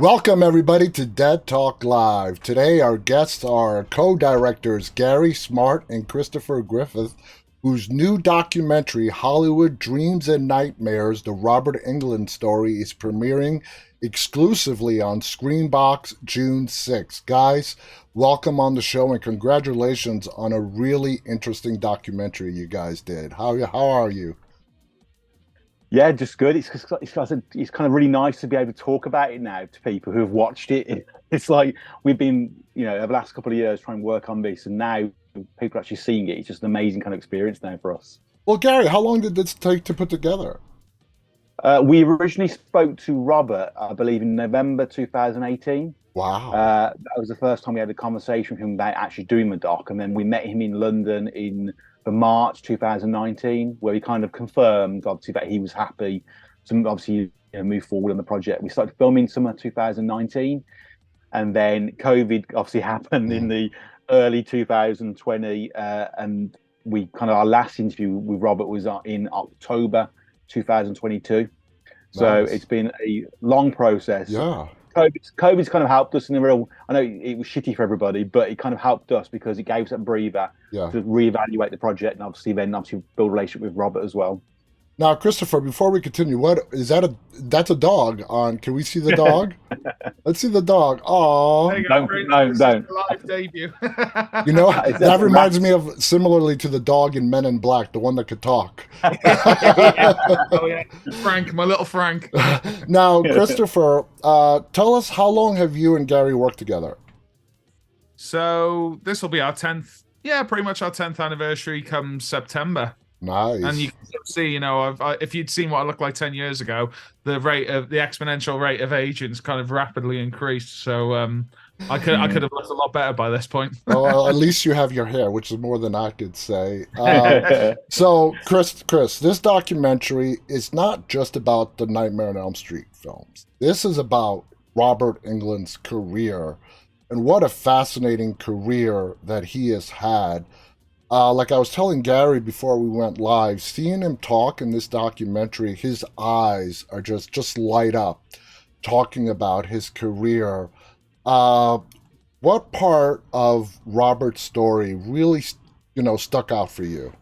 Welcome, everybody, to Dead Talk Live. Today, our guests are co directors Gary Smart and Christopher Griffiths, whose new documentary, Hollywood Dreams and Nightmares The Robert Englund Story, is premiering exclusively on Screenbox June 6th. Guys, welcome on the show and congratulations on a really interesting documentary you guys did. How are you? Yeah, just good. It's kind of really nice to be able to talk about it now to people who have watched it. It's like we've been, over the last couple of years trying to work on this, and now people are actually seeing it. It's just an amazing kind of experience now for us. Well, Gary, how long did this take to put together? We originally spoke to Robert, I believe, in November 2018. Wow. That was the first time we had a conversation with him about actually doing the doc, and then we met him in London in for March 2019, where he kind of confirmed, obviously, that he was happy to obviously move forward on the project. We started filming summer 2019, and then COVID obviously happened in the early 2020, and we kind of our last interview with Robert was in October 2022. So Nice. it's been a long process. Yeah. COVID's kind of helped us in the real. I know it was shitty for everybody, but it kind of helped us because it gave us a breather Yeah. to reevaluate the project and obviously build a relationship with Robert as well. Now, Christopher, before we continue, what is that? That's a dog on. Can we see the dog? Let's see the dog. There Oh, you go, Don't, Prince. no, This is don't. the live debut. you know It's that a reminds rat. me of similarly to the dog in Men in Black, the one that could talk. Yeah. Oh yeah, Frank, my little Frank. Now, Christopher, tell us how long have you and Gary worked together? So this will be our 10th. Yeah, pretty much our 10th anniversary come September. And you Nice. can sort of see, if you'd seen what I looked like 10 years ago, the exponential rate of aging's kind of rapidly increased. So I could have looked a lot better by this point. Well, at least you have your hair, which is more than I could say. So, Chris, this documentary is not just about the Nightmare on Elm Street films. This is about Robert Englund's career, and what a fascinating career that he has had. Like I was telling Gary before we went live, seeing him talk in this documentary, his eyes are just light up, talking about his career. Uh, what part of Robert's story really, stuck out for you?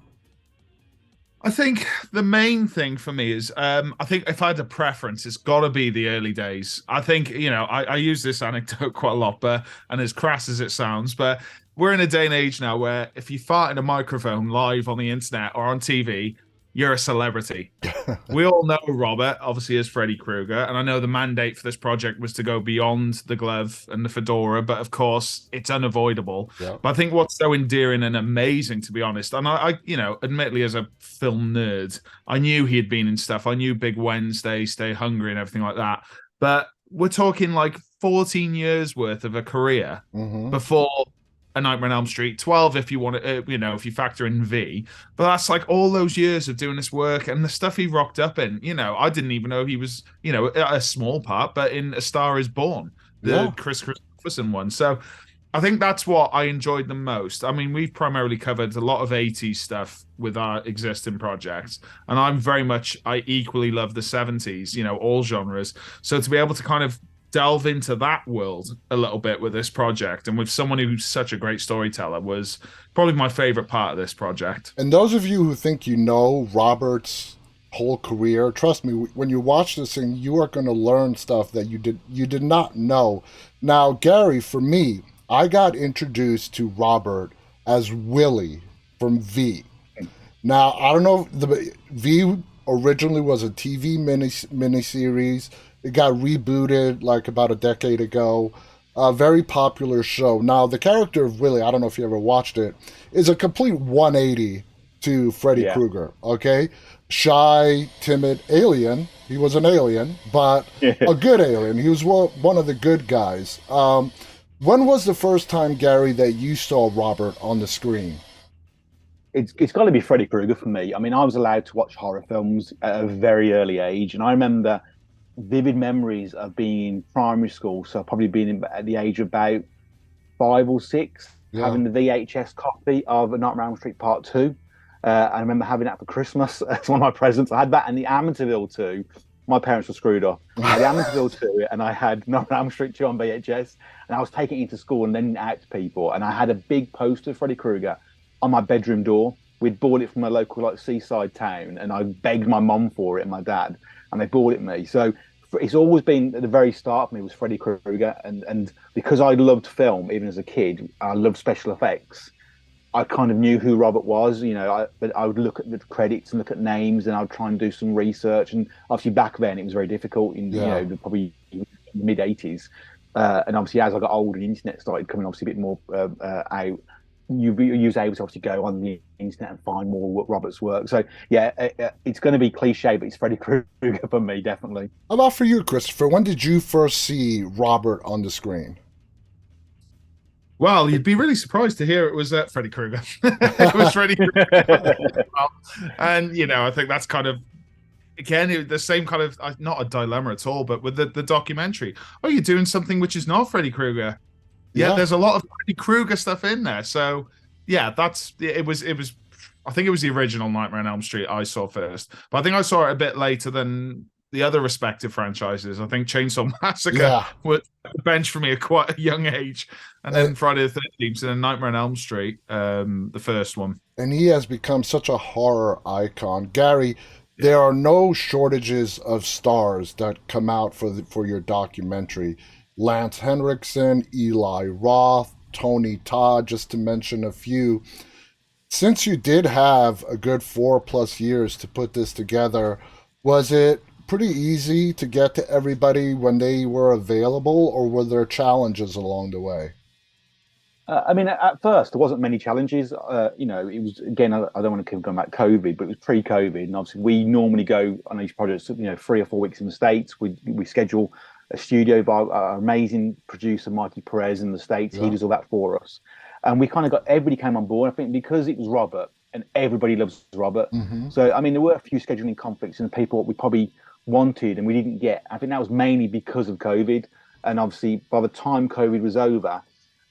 I think the main thing for me is I think if I had a preference, it's got to be the early days. I think, I use this anecdote quite a lot, but and as crass as it sounds, but we're in a day and age now where if you fart in a microphone live on the internet or on TV, you're a celebrity. We all know Robert, obviously, as Freddy Krueger, and I know the mandate for this project was to go beyond the glove and the fedora, but of course, it's unavoidable. Yeah. But I think what's so endearing and amazing, to be honest, and admittedly, as a film nerd, I knew he had been in stuff. I knew Big Wednesday, Stay Hungry, and everything like that. But we're talking like 14 years worth of a career Mm-hmm. before A Nightmare on Elm Street, 12 if you want to, if you factor in V. But that's like all those years of doing this work and the stuff he rocked up in. I didn't even know he was, a small part, but in A Star Is Born, the Yeah. Chris Christopherson one. So I think that's what I enjoyed the most. I mean, we've primarily covered a lot of 80s stuff with our existing projects, and I equally love the 70s, all genres. So to be able to kind of delve into that world a little bit with this project and with someone who's such a great storyteller was probably my favorite part of this project. And those of you who think you know Robert's whole career, trust me, when you watch this thing, you are going to learn stuff that you did not know. Now, Gary, for me, I got introduced to Robert as Willie from V. Now, I don't know if the V originally was a TV miniseries. It got rebooted like about a decade ago. A very popular show. Now, the character of Willie, I don't know if you ever watched it, is a complete 180 to Freddy Yeah. Krueger, okay? Shy, timid alien. He was an alien, but a good alien. He was one of the good guys. When was the first time, Gary, that you saw Robert on the screen? It's got to be Freddy Krueger for me. I mean, I was allowed to watch horror films at a very early age, and I remember vivid memories of being in primary school. So probably being at the age of about 5 or 6, Yeah. having the VHS copy of A Nightmare on Elm Street Part Two. I remember having that for Christmas as one of my presents. I had that and the Amityville 2. my parents were screwed up. I had Amityville 2 and I had Nightmare on Elm Street 2 on VHS, and I was taking it into school and lending it out to people. And I had a big poster of Freddy Krueger on my bedroom door. We'd bought it from a local like seaside town, and I begged my mum for it and my dad, and they bought it me. So it's always been at the very start for me was Freddy Krueger, and because I loved film even as a kid, I loved special effects. I kind of knew who Robert was, but I would look at the credits and look at names, and I would try and do some research. And obviously back then it was very difficult in probably mid '80s, and obviously as I got older, the internet started coming obviously a bit more out. You was able to obviously go on the internet and find more Robert's work. So yeah, it's going to be cliche, but it's Freddy Krueger for me, definitely. How about for you, Christopher? When did you first see Robert on the screen? Well, you'd be really surprised to hear it was Freddy Krueger. It was Freddy Krueger. And, I think that's kind of, again, the same kind of, not a dilemma at all, but with the documentary. Oh, you're doing something which is not Freddy Krueger. Yeah, there's a lot of Freddy Krueger stuff in there. So, yeah, it was. I think it was the original Nightmare on Elm Street I saw first. But I think I saw it a bit later than the other respective franchises. I think Chainsaw Massacre was a bench for me at quite a young age. And then Friday the 13th, and then Nightmare on Elm Street, the first one. And he has become such a horror icon. Gary, there are no shortages of stars that come out for your documentary. Lance Henriksen, Eli Roth, Tony Todd, just to mention a few. Since you did have a good 4+ years to put this together, was it pretty easy to get to everybody when they were available, or were there challenges along the way? At first, there wasn't many challenges. It was, again, I don't want to keep going about COVID, but it was pre-COVID. And obviously, we normally go on these projects, 3 or 4 weeks in the States. We schedule a studio by our amazing producer, Mikey Perez, in the States. Yeah. He does all that for us. And we kind of everybody came on board. I think because it was Robert, and everybody loves Robert. Mm-hmm. So, there were a few scheduling conflicts and people we probably wanted and we didn't get. I think that was mainly because of COVID. And obviously, by the time COVID was over,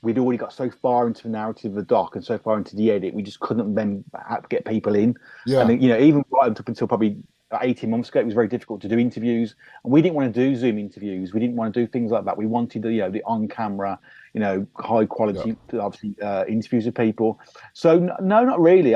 we'd already got so far into the narrative of the doc and so far into the edit, we just couldn't then get people in. Yeah. And even right up until probably 18 months ago, it was very difficult to do interviews, and we didn't want to do Zoom interviews. We didn't want to do things like that. We wanted the on camera, high quality, obviously interviews with people. So no, not really.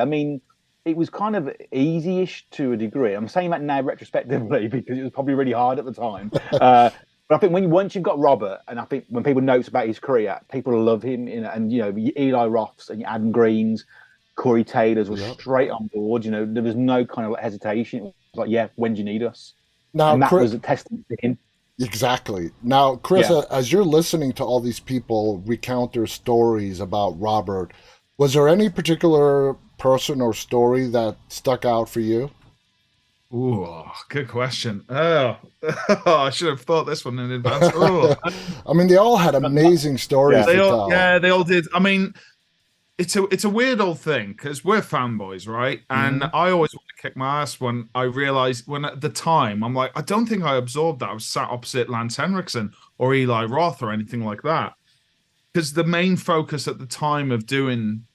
It was kind of easy-ish to a degree. I'm saying that now retrospectively because it was probably really hard at the time. But I think once you've got Robert, and I think when people notice about his career, people love him. And Eli Roths and Adam Greens, Corey Taylors were straight on board. There was no kind of hesitation. It was like, when do you need us? Now, and that was a testament to him. Exactly. Now, Chris, as you're listening to all these people recount their stories about Robert, was there any particular person or story that stuck out for you? Ooh, good question. Oh, I should have thought this one in advance. They all had amazing stories to tell. Yeah, they all did. It's a weird old thing because we're fanboys, right? And I always want to kick my ass when I realized, when at the time, I'm like, I don't think I absorbed that I was sat opposite Lance Henriksen or Eli Roth or anything like that. Because the main focus at the time of doing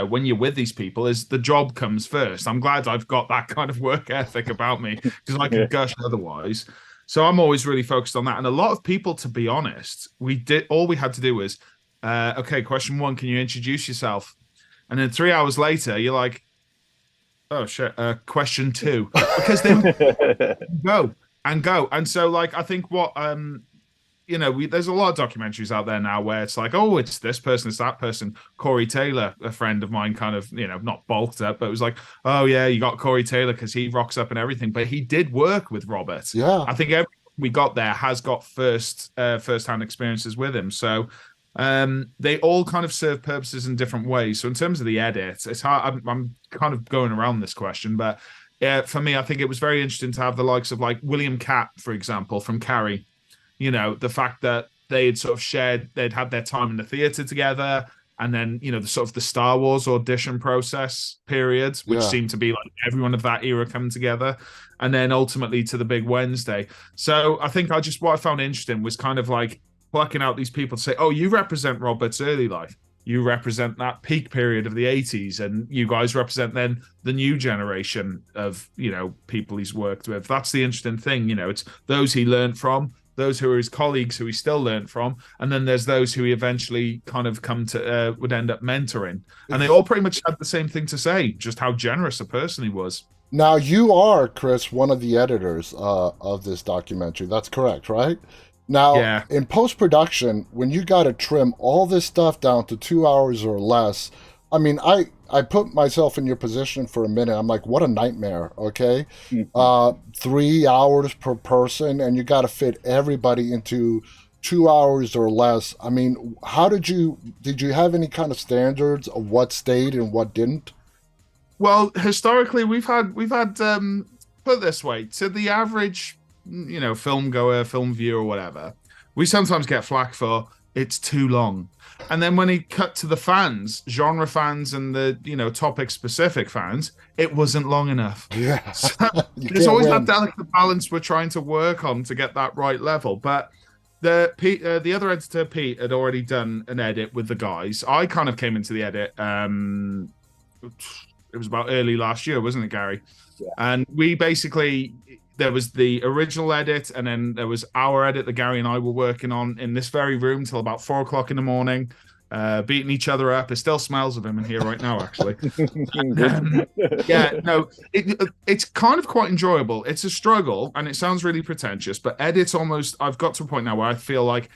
when you're with these people is the job comes first. I'm glad I've got that kind of work ethic about me because I could gush otherwise. So I'm always really focused on that. And a lot of people, to be honest, all we had to do was, okay, question 1, can you introduce yourself? And then 3 hours later, you're like, oh shit, question 2, because they go. And so I think what, there's a lot of documentaries out there now where it's like, oh, it's this person, it's that person. Corey Taylor, a friend of mine, kind of, not bulked up, but it was like, oh yeah, you got Corey Taylor because he rocks up and everything. But he did work with Robert. Yeah. I think everyone we got there has got first-hand experiences with him. So they all kind of serve purposes in different ways. So in terms of the edit, it's hard. I'm kind of going around this question, but for me, I think it was very interesting to have the likes of William Catt, for example, from Carrie. The fact that they had sort of they'd had their time in the theater together, and then, the sort of the Star Wars audition process period, which seemed to be like everyone of that era coming together, and then ultimately to the big Wednesday. So I think what I found interesting was kind of plucking out these people to say, oh, you represent Robert's early life. you represent that peak period of the 80s, and you guys represent then the new generation of, people he's worked with. That's the interesting thing. It's those he learned from, those who are his colleagues who he still learned from, and then there's those who he eventually kind of would end up mentoring. And they all pretty much had the same thing to say, just how generous a person he was. Now, you are, Chris, one of the editors of this documentary. That's correct, right? Now, Yeah. in post-production, when you got to trim all this stuff down to 2 hours or less, I mean, I put myself in your position for a minute. I'm like, what a nightmare, okay? 3 hours per person, and you got to fit everybody into 2 hours or less. I mean, did you have any kind of standards of what stayed and what didn't? Well, historically, we've had put it this way, to the average, film goer, film viewer, whatever, we sometimes get flack for it's too long. And then when he cut to the fans, genre fans and the, topic specific fans, it wasn't long enough. Yeah. So there's always that delicate balance we're trying to work on to get that right level. But the other editor, Pete, had already done an edit with the guys. I kind of came into the edit. It was about early last year, wasn't it, Gary? Yeah. And we basically, there was the original edit, and then there was our edit that Gary and I were working on in this very room till about 4 o'clock in the morning, beating each other up. It still smells of him in here right now, actually. It's kind of quite enjoyable. It's a struggle, and it sounds really pretentious, but edits I've got to a point now where I feel like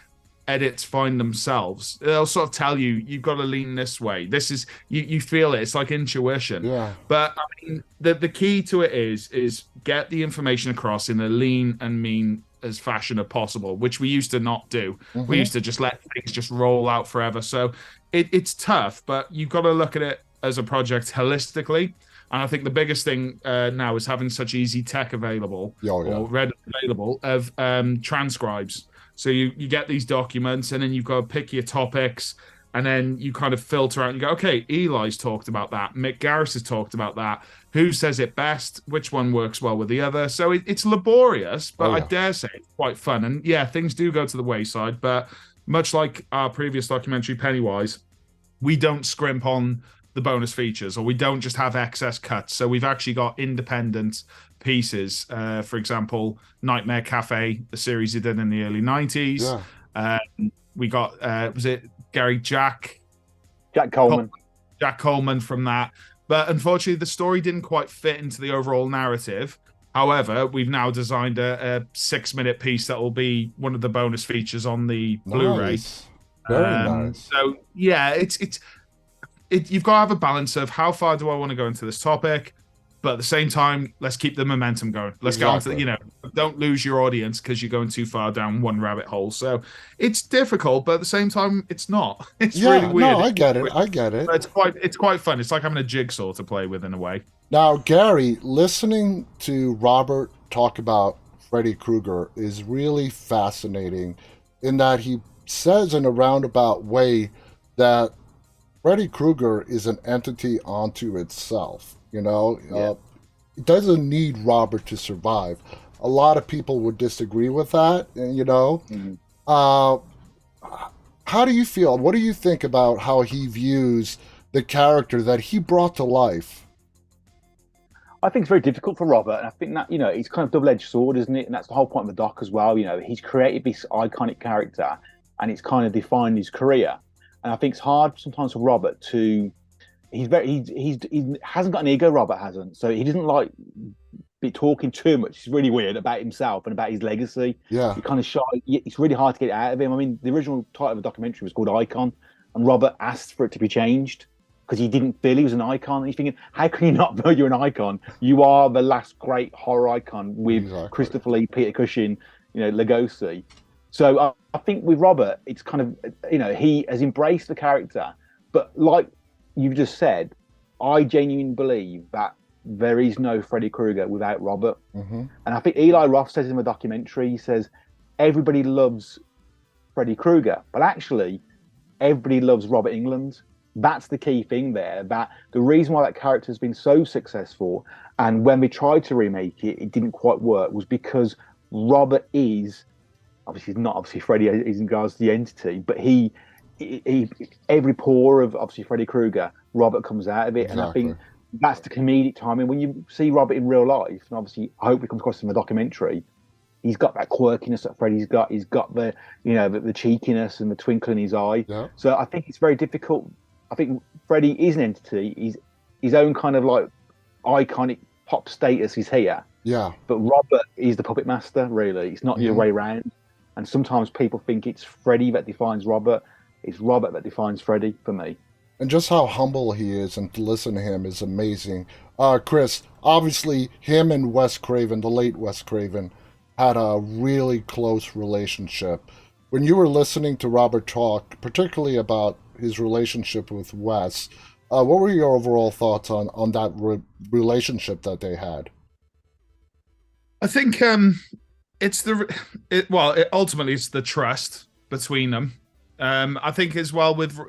edits find themselves. They'll sort of tell you, you've got to lean this way. This is, you feel it. It's like intuition. Yeah. But I mean, the key to it is get the information across in a lean and mean as fashion as possible, which we used to not do. Mm-hmm. We used to just let things just roll out forever. So it's tough, but you've got to look at it as a project holistically. And I think the biggest thing now is having such easy tech available or readily available of transcribes. So you get these documents, and then you've got to pick your topics, and then you kind of filter out and you go, okay, Eli's talked about that. Mick Garris has talked about that. Who says it best? Which one works well with the other? So it's laborious, but I dare say it's quite fun. And yeah, things do go to the wayside, but much like our previous documentary, Pennywise, we don't scrimp on the bonus features, or we don't just have excess cuts. So we've actually got independent pieces. For example, Nightmare Cafe, the series he did in the early 90s. Yeah. We got, was it Gary Jack Coleman from that. But unfortunately, the story didn't quite fit into the overall narrative. However, we've now designed a 6-minute piece that will be one of the bonus features on the Blu-ray. Very nice. So yeah, you've got to have a balance of how far do I want to go into this topic, but at the same time, let's keep the momentum going. Let's go on to, don't lose your audience because you're going too far down one rabbit hole. So it's difficult, but at the same time, it's not. It's really weird. No, I get it. But it's quite fun. It's like having a jigsaw to play with in a way. Now, Gary, listening to Robert talk about Freddy Krueger is really fascinating in that he says in a roundabout way that Freddy Krueger is an entity unto itself. It doesn't need Robert to survive. A lot of people would disagree with that. Mm-hmm. How do you feel? What do you think about how he views the character that he brought to life? I think it's very difficult for Robert, and I think that it's kind of double-edged sword, isn't it? And that's the whole point of the doc as well. He's created this iconic character, and it's kind of defined his career. And I think it's hard sometimes for Robert to. He hasn't got an ego. Robert hasn't, so he doesn't like be talking too much. It's really weird about himself and about his legacy. Yeah, he kind of shy. It's really hard to get it out of him. I mean, the original title of the documentary was called Icon, and Robert asked for it to be changed because he didn't feel he was an icon. And he's thinking, how can you not feel you're an icon? You are the last great horror icon with Christopher Lee, Peter Cushing, Lugosi. So I think with Robert, it's kind of he has embraced the character, but like you've just said, I genuinely believe that there is no Freddy Krueger without Robert. Mm-hmm. And I think Eli Roth says in the documentary, he says, everybody loves Freddy Krueger, but actually everybody loves Robert Englund. That's the key thing there, that the reason why that character has been so successful, and when we tried to remake it, it didn't quite work, was because Robert is, obviously he's not Freddy in regards to the entity, but he every pore of obviously Freddy Krueger, Robert comes out of it, and I Exactly. think that's the comedic timing. When you see Robert in real life, and obviously I hope it comes across in the documentary, he's got that quirkiness that Freddy's got. He's got the the cheekiness and the twinkle in his eye. Yeah. So I think it's very difficult. I think Freddy is an entity. He's his own kind of like iconic pop status is here. Yeah. But Robert is the puppet master, really. It's not the other way around. And sometimes people think it's Freddy that defines Robert. It's Robert that defines Freddy for me. And just how humble he is, and to listen to him is amazing. Chris, obviously, him and Wes Craven, the late Wes Craven, had a really close relationship. When you were listening to Robert talk, particularly about his relationship with Wes, what were your overall thoughts on that relationship that they had? I think ultimately it's the trust between them. I think as well with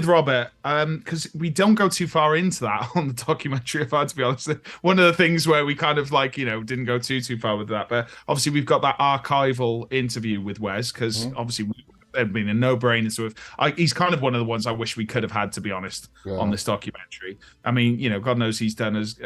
Robert, because we don't go too far into that on the documentary, if I had to be honest. One of the things where we kind of didn't go too far with that, but obviously we've got that archival interview with Wes, because obviously it'd been a no-brainer. So he's kind of one of the ones I wish we could have had, to be honest, on this documentary. I mean, God knows he's done, as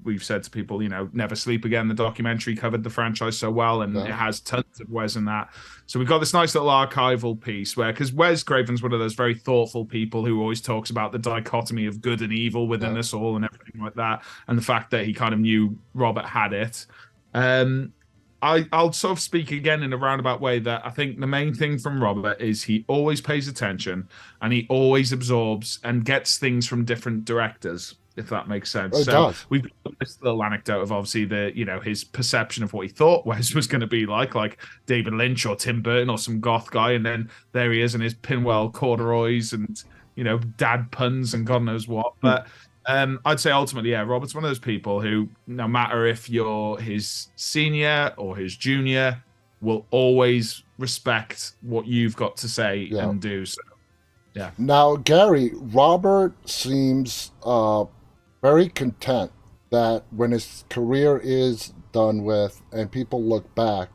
we've said to people, Never Sleep Again. The documentary covered the franchise so well, and it has tons of Wes in that. So we've got this nice little archival piece where, because Wes Craven's one of those very thoughtful people who always talks about the dichotomy of good and evil within us all and everything like that, and the fact that he kind of knew Robert had it. I'll sort of speak again in a roundabout way that I think the main thing from Robert is he always pays attention, and he always absorbs and gets things from different directors, if that makes sense. It does. We've got this little anecdote of obviously his perception of what he thought Wes was going to be like David Lynch or Tim Burton or some goth guy, and then there he is in his pinwheel corduroys and dad puns and God knows what. But I'd say ultimately, Robert's one of those people who, no matter if you're his senior or his junior, will always respect what you've got to say and do. So, yeah. Now, Gary, Robert seems very content that when his career is done with and people look back,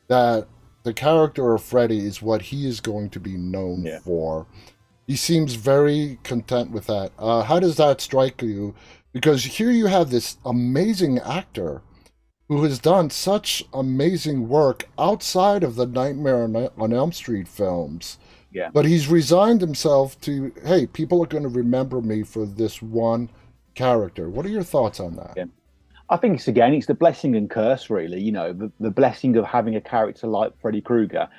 that the character of Freddy is what he is going to be known for. He seems very content with that. How does that strike you? Because here you have this amazing actor who has done such amazing work outside of the Nightmare on Elm Street films. Yeah. But he's resigned himself to, hey, people are going to remember me for this one character. What are your thoughts on that? Yeah. I think it's the blessing and curse, really. The blessing of having a character like Freddy Krueger,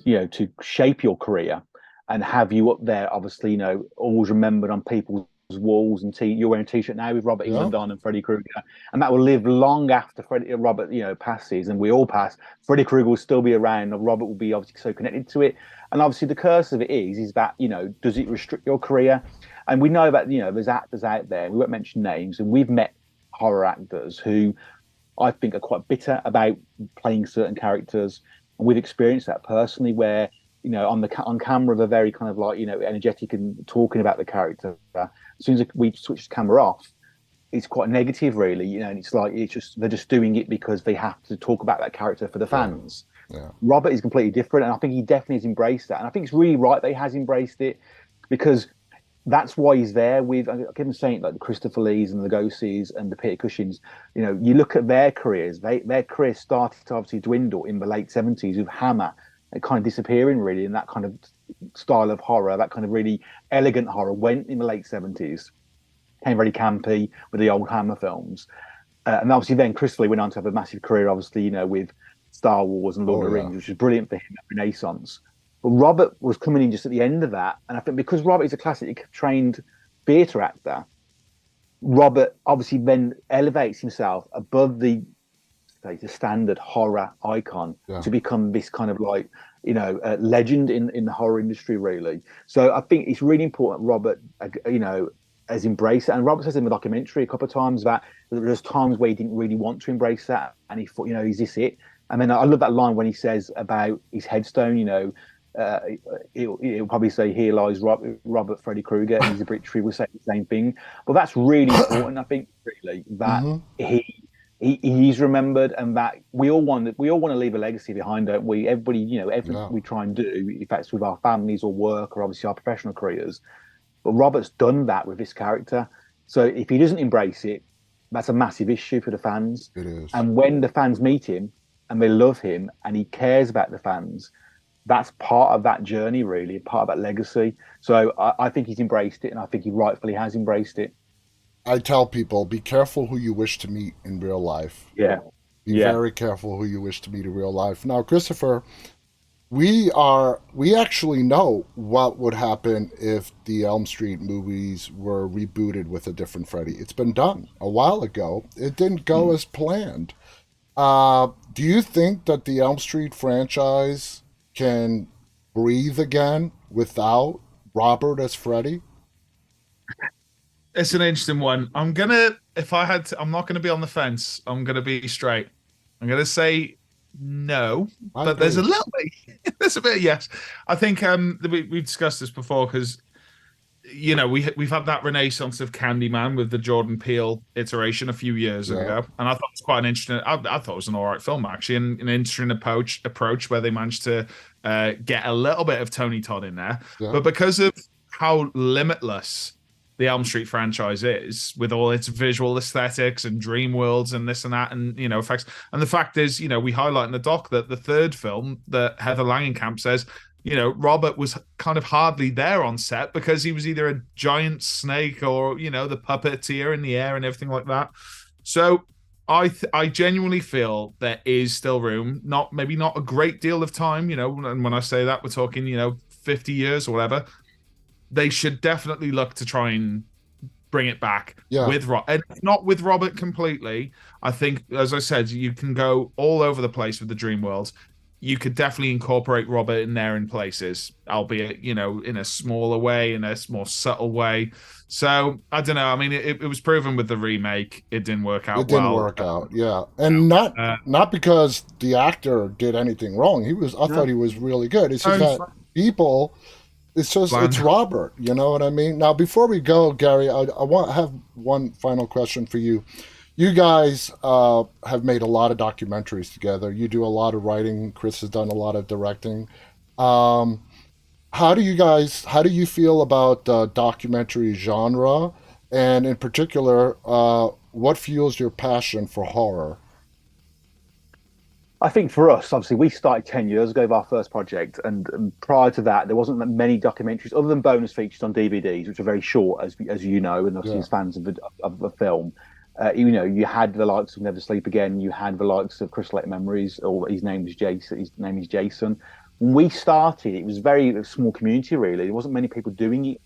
to shape your career and have you up there, obviously, always remembered on people's walls. And you're wearing a T-shirt now with Robert Englund on and Freddy Krueger, and that will live long after Robert, passes, and we all pass. Freddy Krueger will still be around, and Robert will be obviously so connected to it. And obviously, the curse of it is that does it restrict your career? And we know that there's actors out there. We won't mention names, and we've met horror actors who I think are quite bitter about playing certain characters, and we've experienced that personally, where on camera they're very kind of energetic and talking about the character. As soon as we switch the camera off, it's quite negative, really. And they're just doing it because they have to talk about that character for the fans. Yeah. Robert is completely different, and I think he definitely has embraced that. And I think it's really right that he has embraced it, because that's why he's there with, I keep saying, like the Christopher Lees and the Lugosis and the Peter Cushings. You look at their careers; their careers started to obviously dwindle in the late 70s with Hammer. It kind of disappearing, really, in that kind of style of horror, that kind of really elegant horror went in the late 70s, became very campy with the old Hammer films. And obviously then Christopher Lee went on to have a massive career, obviously, with Star Wars and Lord of the Rings, which was brilliant for him, that Renaissance. But Robert was coming in just at the end of that. And I think because Robert is a classically trained theatre actor, Robert obviously then elevates himself above the standard horror icon to become this kind of legend in the horror industry, really. So I think it's really important Robert has embraced it. And Robert says in the documentary a couple of times that there's times where he didn't really want to embrace that, and he thought, is this it? And then I love that line when he says about his headstone, he'll probably say, "Here lies Robert Freddy Krueger," and his obituary will say the same thing. But that's really important, I think, really, that he he's remembered, and that we all want to leave a legacy behind, don't we? Everybody, everything Yeah, we try and do, if that's with our families or work or obviously our professional careers. But Robert's done that with this character. So if he doesn't embrace it, that's a massive issue for the fans. it is. And when the fans meet him and they love him and he cares about the fans, that's part of that journey, really, part of that legacy. So I think he's embraced it, and I think he rightfully has embraced it. I tell people, be careful who you wish to meet in real life. Yeah, Be yeah. very careful who you wish to meet in real life. Now, Christopher, we actually know what would happen if the Elm Street movies were rebooted with a different Freddy. It's been done a while ago. It didn't go as planned. Do you think that the Elm Street franchise can breathe again without Robert as Freddy? It's an interesting one. I'm not gonna be on the fence. I'm gonna be straight. I'm gonna say no, I but there's a agree. little bit, there's a bit of yes. I think we've discussed this before because we've had that renaissance of Candyman with the Jordan Peele iteration a few years Yeah, ago, and I thought it was quite an interesting. I thought it was an all right film actually, and an interesting approach where they managed to get a little bit of Tony Todd in there, yeah, but because of how limitless the Elm Street franchise is with all its visual aesthetics and dream worlds and this and that and effects. And the fact is, we highlight in the doc that the third film that Heather Langenkamp says, Robert was kind of hardly there on set because he was either a giant snake or, the puppeteer in the air and everything like that. So I genuinely feel there is still room, maybe not a great deal of time, and when I say that, we're talking, 50 years or whatever. They should definitely look to try and bring it back yeah. with and not with Robert completely. I think, as I said, you can go all over the place with the dream worlds. You could definitely incorporate Robert in there in places, albeit in a smaller way, in a more subtle way. So I don't know. I mean, it was proven with the remake, it didn't work It out didn't well. work out. Yeah, and not because the actor did anything wrong. I thought No, he was really good. It's just No, that people. It's bland. Robert. You know what I mean? Now, before we go, Gary, I want to have one final question for you. You guys have made a lot of documentaries together. You do a lot of writing. Chris has done a lot of directing. Um, how do you feel about the documentary genre, and in particular, what fuels your passion for horror? I think for us, obviously, we started 10 years ago with our first project. And prior to that, there wasn't that many documentaries other than bonus features on DVDs, which are very short, as you know, and obviously Yeah, as fans of the film. You had the likes of Never Sleep Again, you had the likes of Crystal Lake Memories, or his name is Jason. His name is Jason. When we started, it was very a small community, really. There wasn't many people doing it.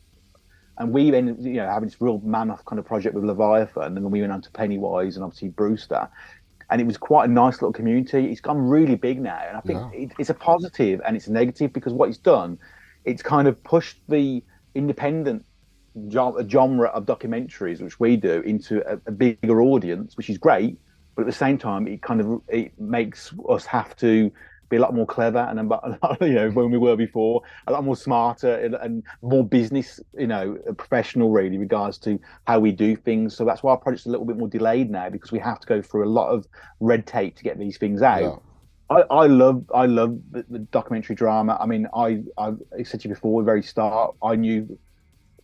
And we ended, having this real mammoth kind of project with Leviathan, and then we went on to Pennywise and obviously Brewster, and it was quite a nice little community. It's gone really big now, and I think yeah, it's a positive and it's a negative because what it's done, it's kind of pushed the independent genre of documentaries, which we do, into a bigger audience, which is great. But at the same time, it makes us have to be a lot more clever and when we were before, a lot more smarter and more business, professional really, in regards to how we do things. So that's why our project's a little bit more delayed now because we have to go through a lot of red tape to get these things out. yeah, I love the documentary drama. I mean, I said to you before, the very start, I knew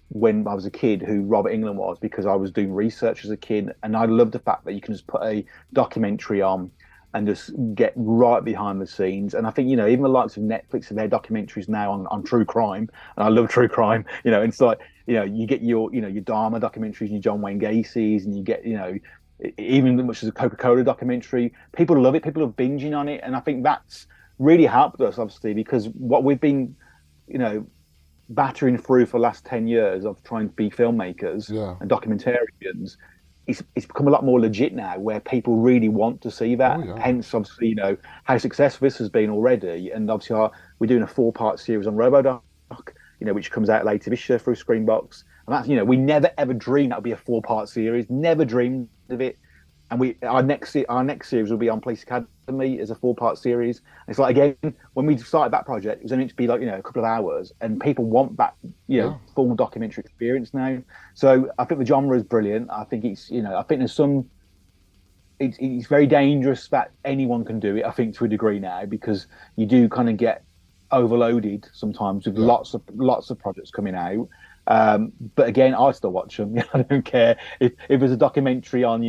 when I was a kid who Robert Englund was because I was doing research as a kid, and I love the fact that you can just put a documentary on and just get right behind the scenes. And I think even the likes of Netflix and their documentaries now on true crime, and I love true crime. And it's like you get your Dharma documentaries and your John Wayne Gacy's, and you get even as much as a Coca-Cola documentary. People love it. People are binging on it, and I think that's really helped us obviously because what we've been you know battering through for the last 10 years of trying to be filmmakers yeah. and documentarians, it's become a lot more legit now where people really want to see Oh that. yeah, Hence, obviously, how successful this has been already. And obviously, we're doing a 4-part series on Robodoc, which comes out later this year through Screenbox. And that's, we never ever dreamed that would be a 4-part series, never dreamed of it. And our next series will be on Police Academy as a 4-part series. And it's like, again, when we started that project, it was only to be like a couple of hours, and people want that yeah. full documentary experience now. So I think the genre is brilliant. I think it's I think there's some it's very dangerous that anyone can do it. I think to a degree now, because you do kind of get overloaded sometimes with lots of projects coming out. But again, I still watch them. I don't care if there's a documentary on,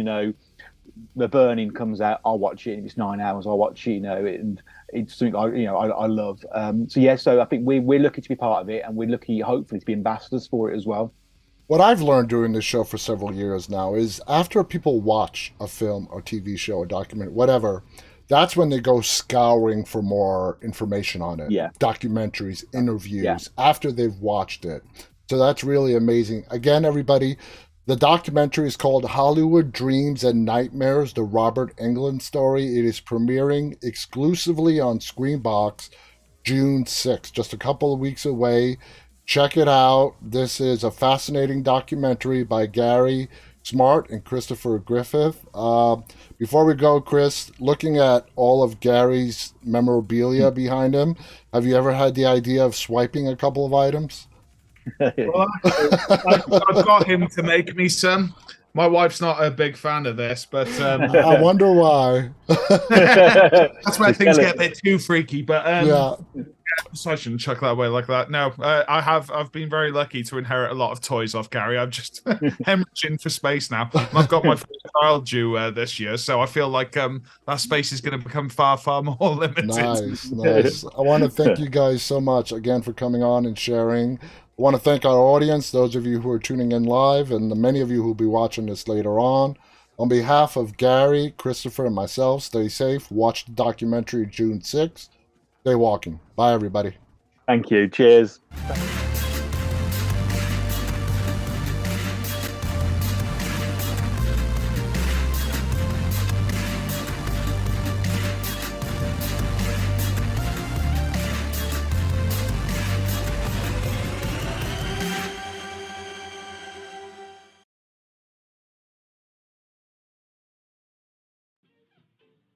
the burning comes out, I'll watch it. If it's 9 hours, I'll watch it. And it's something I love. So I think we're lucky to be part of it, and we're lucky, hopefully, to be ambassadors for it as well. What I've learned doing this show for several years now is after people watch a film or TV show or documentary, whatever, that's when they go scouring for more information on it. Yeah. Documentaries, interviews, after they've watched it. So that's really amazing. Again, everybody, the documentary is called Hollywood Dreams and Nightmares, the Robert Englund story. It is premiering exclusively on Screenbox June 6th, just a couple of weeks away. Check it out. This is a fascinating documentary by Gary Smart and Christopher Griffith. Before we go, Chris, looking at all of Gary's memorabilia behind him, have you ever had the idea of swiping a couple of items? Well, I've got him to make me some. My wife's not a big fan of this, but I wonder why. That's where things get a bit too freaky. But so I shouldn't chuck that away like that. No, I've been very lucky to inherit a lot of toys off Gary. I'm just hemorrhaging for space now. I've got my first child due this year, so I feel like that space is going to become far, far more limited. Nice. I want to thank you guys so much again for coming on and sharing. I want to thank our audience, those of you who are tuning in live, and the many of you who will be watching this later on. On behalf of Gary, Christopher, and myself, stay safe. Watch the documentary June 6th. Stay walking. Bye, everybody. Thank you. Cheers.